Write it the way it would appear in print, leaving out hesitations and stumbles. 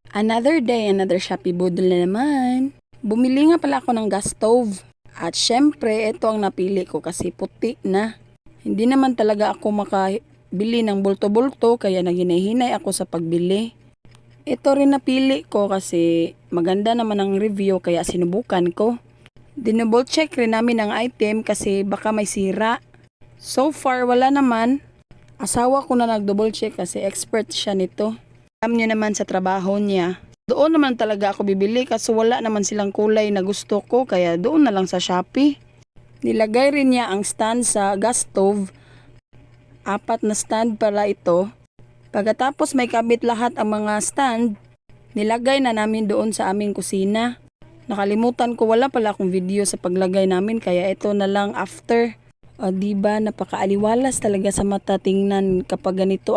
Another day, another Shopee Budol na naman. Bumili nga pala ako ng gas stove. At syempre, ito ang napili ko kasi puti na. Hindi naman talaga ako makabili ng bulto-bulto kaya naghinay-hinay ako sa pagbili. Ito rin napili ko kasi maganda naman ang review kaya sinubukan ko. Dinouble check rin namin ang item kasi baka may sira. So far, wala naman. Asawa ko na nag-double check kasi expert siya nito. Alam niyo naman sa trabaho niya. Doon naman talaga ako bibili kasi wala naman silang kulay na gusto ko kaya doon na lang sa Shopee. Nilagay rin niya ang stand sa gas stove. 4 na stand pala ito. Pagkatapos may kabit lahat ang mga stand, nilagay na namin doon sa aming kusina. Nakalimutan ko wala pala akong video sa paglagay namin kaya ito na lang after. O diba napakaaliwalas talaga sa mata tingnan kapag ganito